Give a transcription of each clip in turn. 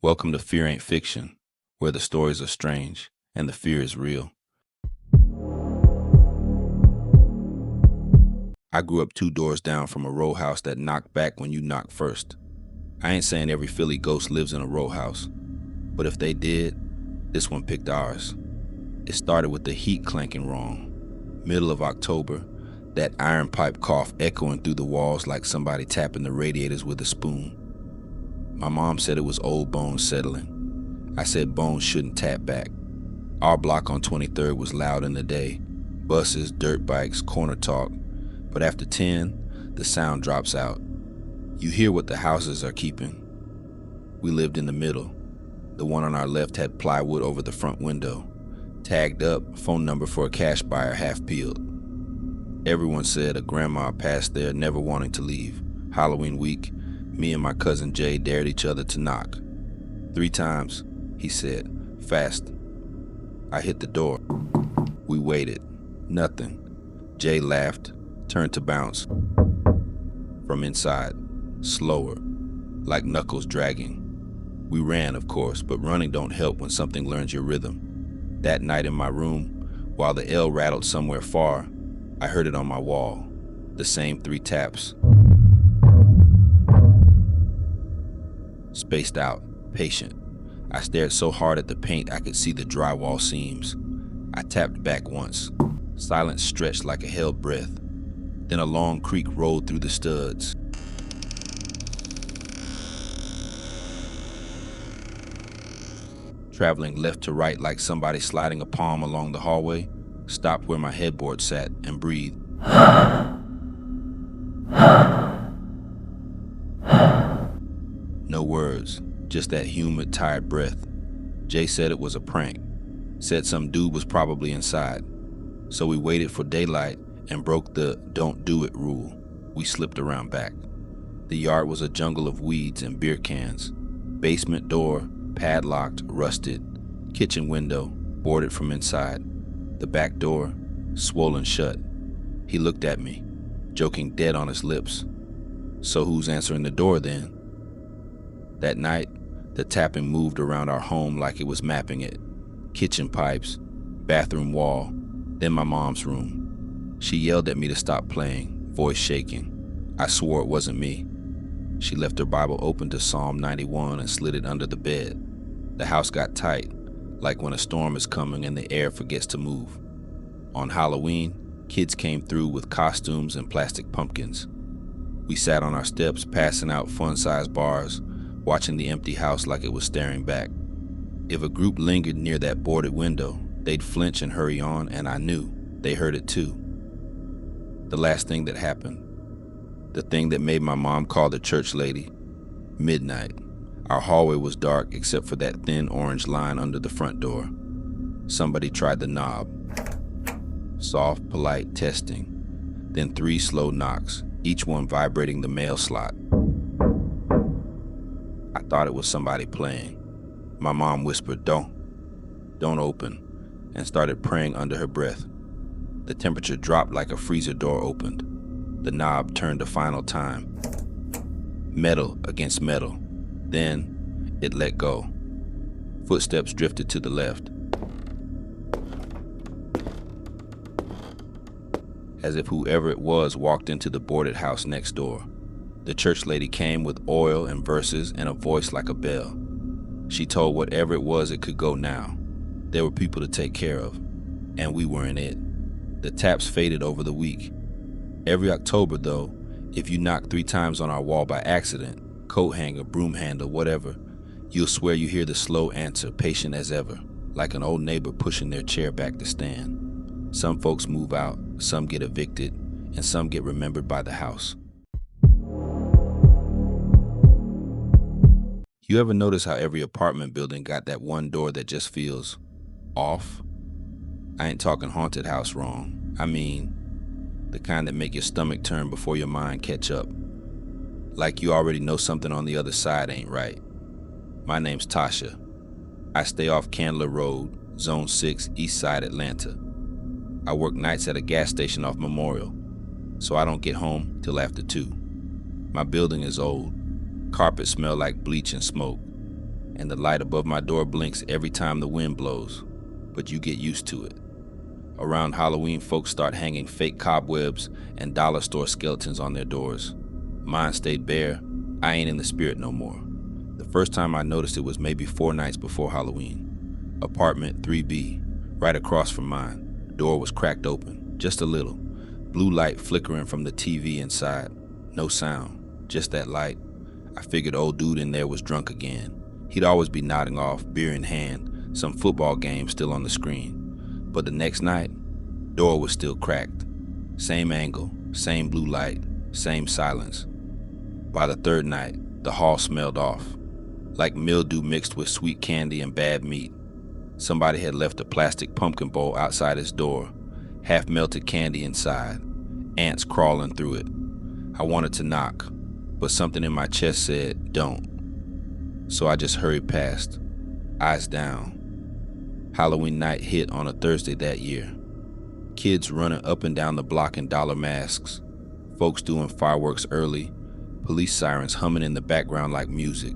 Welcome to Fear Ain't Fiction, where the stories are strange and the fear is real. I grew up 2 doors down from a row house that knocked back when you knocked first. I ain't saying every Philly ghost lives in a row house, but if they did, this one picked ours. It started with the heat clanking wrong. Middle of October, that iron pipe cough echoing through the walls like somebody tapping the radiators with a spoon. My mom said it was old bones settling. I said bones shouldn't tap back. Our block on 23rd was loud in the day. Buses, dirt bikes, corner talk. But after 10, the sound drops out. You hear what the houses are keeping. We lived in the middle. The one on our left had plywood over the front window. Tagged up, phone number for a cash buyer half peeled. Everyone said a grandma passed there never wanting to leave. Halloween week, me and my cousin Jay dared each other to knock. 3 times, he said, fast. I hit the door. We waited. Nothing. Jay laughed, turned to bounce. From inside, slower, like knuckles dragging. We ran, of course, but running don't help when something learns your rhythm. That night in my room, while the L rattled somewhere far, I heard it on my wall, the same 3 taps. Spaced out, patient. I stared so hard at the paint I could see the drywall seams. I tapped back once. Silence stretched like a held breath. Then a long creak rolled through the studs. Traveling left to right like somebody sliding a palm along the hallway, stopped where my headboard sat and breathed. No words, just that humid, tired breath. Jay said it was a prank. Said some dude was probably inside. So we waited for daylight and broke the don't do it rule. We slipped around back. The yard was a jungle of weeds and beer cans. Basement door, padlocked, rusted. Kitchen window, boarded from inside. The back door, swollen shut. He looked at me, joking dead on his lips. So who's answering the door then? That night, the tapping moved around our home like it was mapping it. Kitchen pipes, bathroom wall, then my mom's room. She yelled at me to stop playing, voice shaking. I swore it wasn't me. She left her Bible open to Psalm 91 and slid it under the bed. The house got tight, like when a storm is coming and the air forgets to move. On Halloween, kids came through with costumes and plastic pumpkins. We sat on our steps passing out fun-sized bars, watching the empty house like it was staring back. If a group lingered near that boarded window, they'd flinch and hurry on, and I knew they heard it too. The last thing that happened, the thing that made my mom call the church lady, midnight. Our hallway was dark except for that thin orange line under the front door. Somebody tried the knob. Soft, polite testing. Then 3 slow knocks, each one vibrating the mail slot. I thought it was somebody playing. My mom whispered, don't open, and started praying under her breath. The temperature dropped like a freezer door opened. The knob turned a final time. Metal against metal. Then it let go. Footsteps drifted to the left. As if whoever it was walked into the boarded house next door. The church lady came with oil and verses and a voice like a bell. She told whatever it was it could go now. There were people to take care of, and we weren't it. The taps faded over the week. Every October, though, if you knock 3 times on our wall by accident, coat hanger, broom handle, whatever, you'll swear you hear the slow answer, patient as ever, like an old neighbor pushing their chair back to stand. Some folks move out, some get evicted, and some get remembered by the house. You ever notice how every apartment building got that one door that just feels off? I ain't talking haunted house wrong. I mean, the kind that make your stomach turn before your mind catch up. Like you already know something on the other side ain't right. My name's Tasha. I stay off Candler Road, Zone 6, East Side, Atlanta. I work nights at a gas station off Memorial, so I don't get home till after 2. My building is old. Carpet smell like bleach and smoke. and the light above my door blinks every time the wind blows, but you get used to it. Around Halloween, folks start hanging fake cobwebs and dollar store skeletons on their doors. Mine stayed bare. I ain't in the spirit no more. The first time I noticed it was maybe 4 nights before Halloween. Apartment 3B, right across from mine. Door was cracked open, just a little. Blue light flickering from the TV inside. No sound, just that light. I figured old dude in there was drunk again. He'd always be nodding off, beer in hand, some football game still on the screen. But the next night, door was still cracked. Same angle, same blue light, same silence. By the third night, the hall smelled off, like mildew mixed with sweet candy and bad meat. Somebody had left a plastic pumpkin bowl outside his door, half melted candy inside, ants crawling through it. I wanted to knock, but something in my chest said, don't. So I just hurried past, eyes down. Halloween night hit on a Thursday that year. Kids running up and down the block in dollar masks, folks doing fireworks early, police sirens humming in the background like music.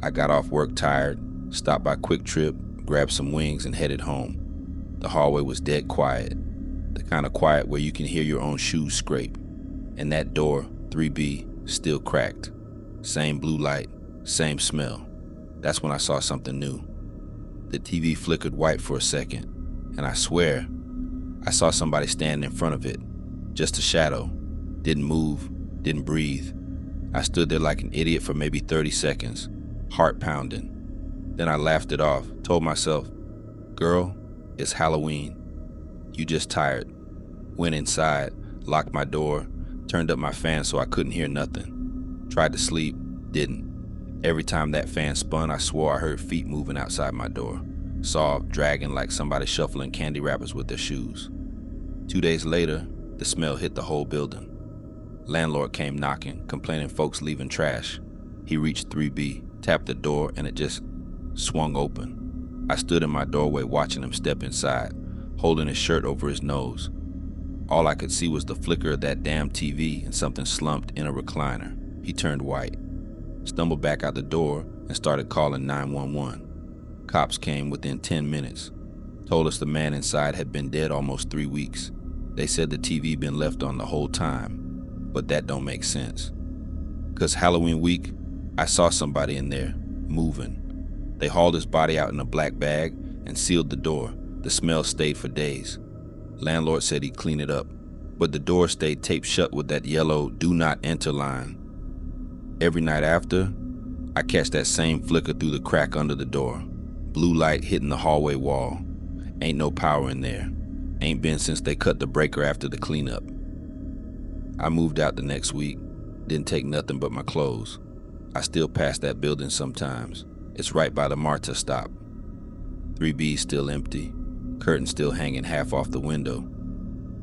I got off work tired, stopped by Quick Trip, grabbed some wings and headed home. The hallway was dead quiet, the kind of quiet where you can hear your own shoes scrape. And that door, 3B, still cracked. Same blue light, same smell. That's when I saw something new. The TV flickered white for a second, and I swear, I saw somebody stand in front of it. Just a shadow. Didn't move, didn't breathe. I stood there like an idiot for maybe 30 seconds, heart pounding. Then I laughed it off, told myself, girl, it's Halloween. You just tired. Went inside, locked my door, turned up my fan so I couldn't hear nothing. Tried to sleep, didn't. Every time that fan spun, I swore I heard feet moving outside my door. Soft, dragging like somebody shuffling candy wrappers with their shoes. 2 days later, the smell hit the whole building. Landlord came knocking, complaining folks leaving trash. He reached 3B, tapped the door, and it just swung open. I stood in my doorway watching him step inside, holding his shirt over his nose. All I could see was the flicker of that damn TV and something slumped in a recliner. He turned white, stumbled back out the door, and started calling 911. Cops came within 10 minutes, told us the man inside had been dead almost 3 weeks. They said the TV been left on the whole time, but that don't make sense. 'Cause Halloween week, I saw somebody in there, moving. They hauled his body out in a black bag and sealed the door. The smell stayed for days. Landlord said he'd clean it up, but the door stayed taped shut with that yellow "Do Not Enter" line. Every night after, I catch that same flicker through the crack under the door. Blue light hitting the hallway wall. Ain't no power in there. Ain't been since they cut the breaker after the cleanup. I moved out the next week. Didn't take nothing but my clothes. I still pass that building sometimes. It's right by the MARTA stop. 3B's still empty. Curtain still hanging half off the window.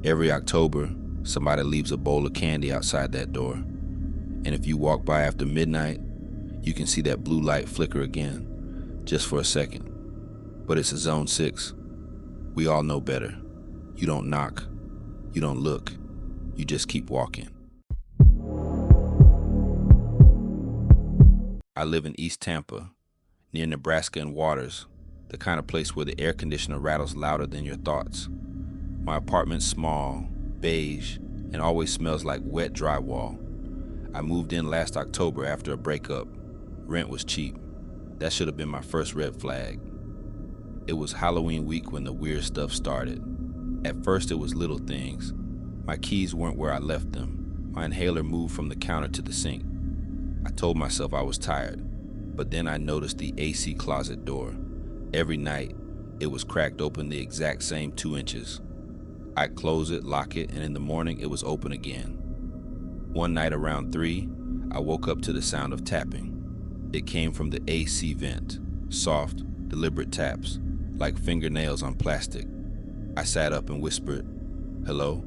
Every October, somebody leaves a bowl of candy outside that door. And if you walk by after midnight, you can see that blue light flicker again, just for a second. But it's a Zone 6. We all know better. You don't knock. You don't look. You just keep walking. I live in East Tampa, near Nebraska and Waters, the kind of place where the air conditioner rattles louder than your thoughts. My apartment's small, beige, and always smells like wet drywall. I moved in last October after a breakup. Rent was cheap. That should have been my first red flag. It was Halloween week when the weird stuff started. At first it was little things. My keys weren't where I left them. My inhaler moved from the counter to the sink. I told myself I was tired, but then I noticed the AC closet door. Every night, it was cracked open the exact same 2 inches. I'd close it, lock it, and in the morning it was open again. One night around 3, I woke up to the sound of tapping. It came from the AC vent, soft, deliberate taps, like fingernails on plastic. I sat up and whispered, "Hello?"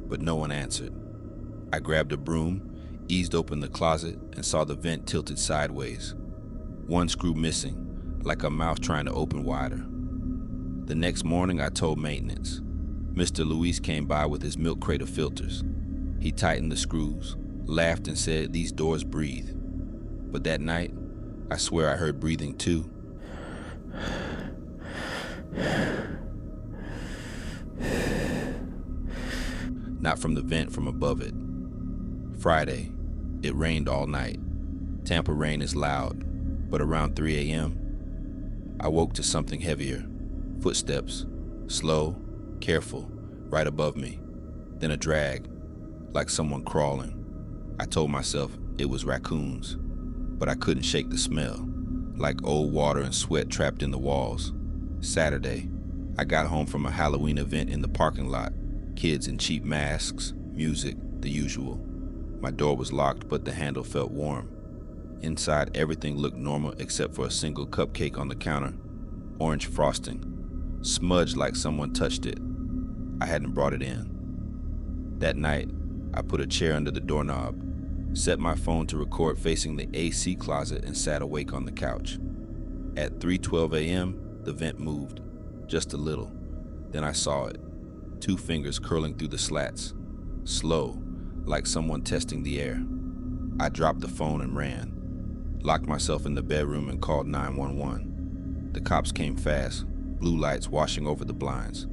But no one answered. I grabbed a broom, eased open the closet, and saw the vent tilted sideways. One screw missing, like a mouth trying to open wider. The next morning, I told maintenance. Mr. Luis came by with his milk crate of filters. He tightened the screws, laughed, and said, "These doors breathe." But that night, I swear I heard breathing too. Not from the vent, from above it. Friday, it rained all night. Tampa rain is loud, but around 3 a.m., I woke to something heavier. Footsteps, slow, careful, right above me. Then a drag, like someone crawling. I told myself it was raccoons, but I couldn't shake the smell, like old water and sweat trapped in the walls. Saturday, I got home from a Halloween event in the parking lot. Kids in cheap masks, music, the usual. My door was locked, but the handle felt warm. Inside, everything looked normal except for a single cupcake on the counter. Orange frosting, smudged like someone touched it. I hadn't brought it in. That night, I put a chair under the doorknob, set my phone to record facing the AC closet, and sat awake on the couch. At 3:12 a.m., the vent moved, just a little. Then I saw it, 2 fingers curling through the slats, slow, like someone testing the air. I dropped the phone and ran, locked myself in the bedroom and called 911. The cops came fast, blue lights washing over the blinds.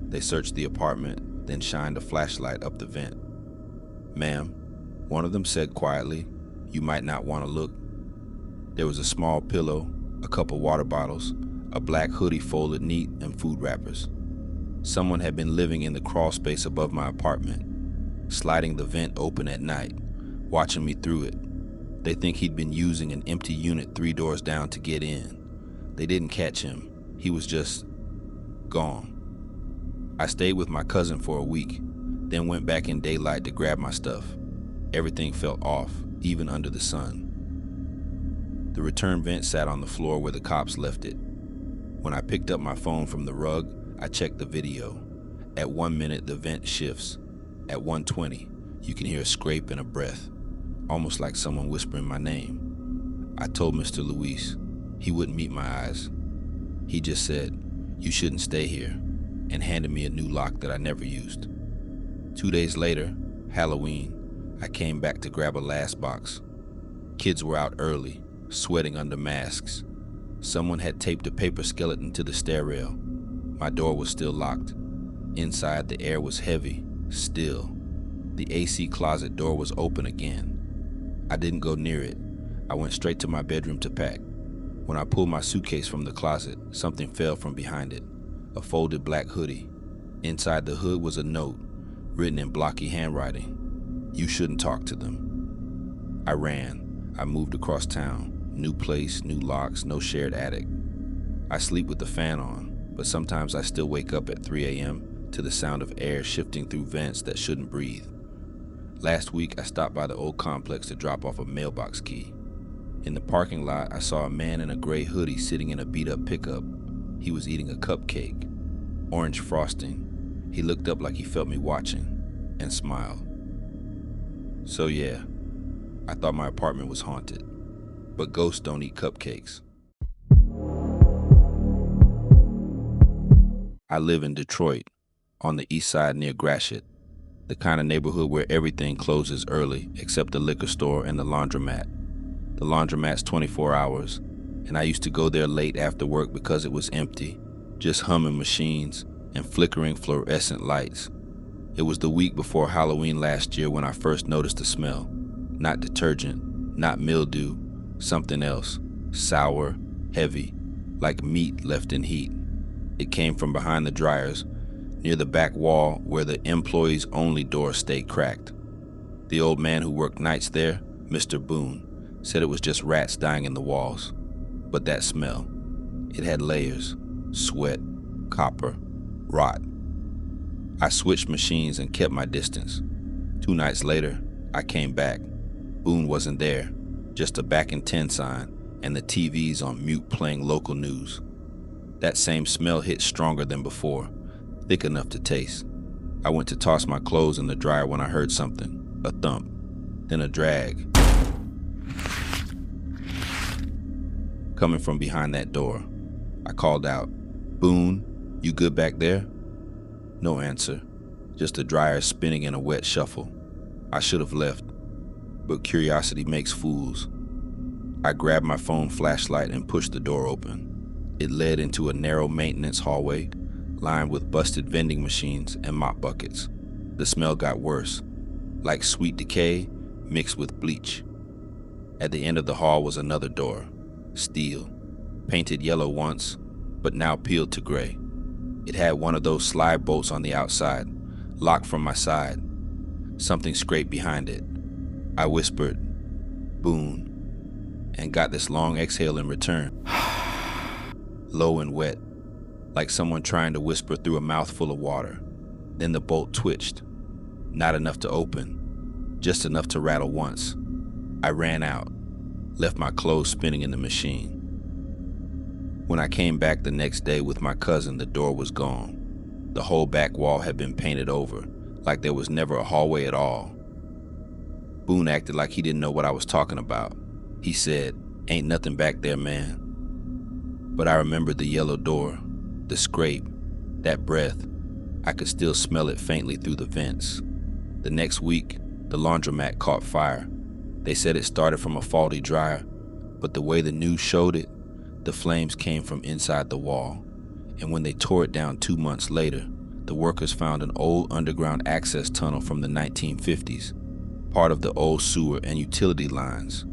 They searched the apartment, then shined a flashlight up the vent. "Ma'am," one of them said quietly, "you might not want to look." There was a small pillow, a couple water bottles, a black hoodie folded neat, and food wrappers. Someone had been living in the crawl space above my apartment, sliding the vent open at night, watching me through it. They think he'd been using an empty unit 3 doors down to get in. They didn't catch him. He was just gone. I stayed with my cousin for a week, then went back in daylight to grab my stuff. Everything felt off, even under the sun. The return vent sat on the floor where the cops left it. When I picked up my phone from the rug, I checked the video. At 1 minute, the vent shifts. At 1:20, you can hear a scrape and a breath, almost like someone whispering my name. I told Mr. Luis. He wouldn't meet my eyes. He just said, "You shouldn't stay here," and handed me a new lock that I never used. 2 days later, Halloween, I came back to grab a last box. Kids were out early, sweating under masks. Someone had taped a paper skeleton to the stair rail. My door was still locked. Inside, the air was heavy, still. The AC closet door was open again. I didn't go near it. I went straight to my bedroom to pack. When I pulled my suitcase from the closet, something fell from behind it. A folded black hoodie. Inside the hood was a note, written in blocky handwriting. "You shouldn't talk to them." I ran. I moved across town. New place, new locks, no shared attic. I sleep with the fan on, but sometimes I still wake up at 3 a.m. to the sound of air shifting through vents that shouldn't breathe. Last week, I stopped by the old complex to drop off a mailbox key. In the parking lot, I saw a man in a gray hoodie sitting in a beat-up pickup. He was eating a cupcake, orange frosting. He looked up like he felt me watching, and smiled. So yeah, I thought my apartment was haunted, but ghosts don't eat cupcakes. I live in Detroit, on the east side near Gratiot, the kind of neighborhood where everything closes early except the liquor store and the laundromat. The laundromat's 24 hours, and I used to go there late after work because it was empty, just humming machines and flickering fluorescent lights. It was the week before Halloween last year when I first noticed the smell. Not detergent, not mildew, something else. Sour, heavy, like meat left in heat. It came from behind the dryers, near the back wall where the employees-only door stayed cracked. The old man who worked nights there, Mr. Boone, said it was just rats dying in the walls. But that smell, it had layers, sweat, copper, rot. I switched machines and kept my distance. 2 nights later, I came back. Boone wasn't there, just a back in 10 sign and the TVs on mute playing local news. That same smell hit stronger than before, thick enough to taste. I went to toss my clothes in the dryer when I heard something, a thump, then a drag. Coming from behind that door. I called out, "Boone, you good back there?" No answer, just the dryer spinning in a wet shuffle. I should have left, but curiosity makes fools. I grabbed my phone flashlight and pushed the door open. It led into a narrow maintenance hallway lined with busted vending machines and mop buckets. The smell got worse, like sweet decay mixed with bleach. At the end of the hall was another door, steel, painted yellow once, but now peeled to gray. It had one of those slide bolts on the outside, locked from my side. Something scraped behind it. I whispered, "Boone," and got this long exhale in return. Low and wet, like someone trying to whisper through a mouthful of water. Then the bolt twitched. Not enough to open, just enough to rattle once. I ran out, left my clothes spinning in the machine. When I came back the next day with my cousin, the door was gone. The whole back wall had been painted over, like there was never a hallway at all. Boone acted like he didn't know what I was talking about. He said, "Ain't nothing back there, man." But I remembered the yellow door, the scrape, that breath. I could still smell it faintly through the vents. The next week, the laundromat caught fire. They said it started from a faulty dryer, but the way the news showed it, the flames came from inside the wall. And when they tore it down 2 months later, the workers found an old underground access tunnel from the 1950s, part of the old sewer and utility lines.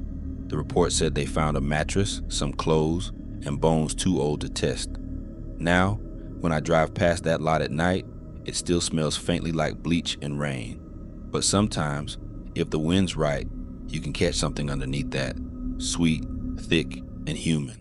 The report said they found a mattress, some clothes, and bones too old to test. Now, when I drive past that lot at night, it still smells faintly like bleach and rain. But sometimes, if the wind's right, you can catch something underneath that, sweet, thick, and human.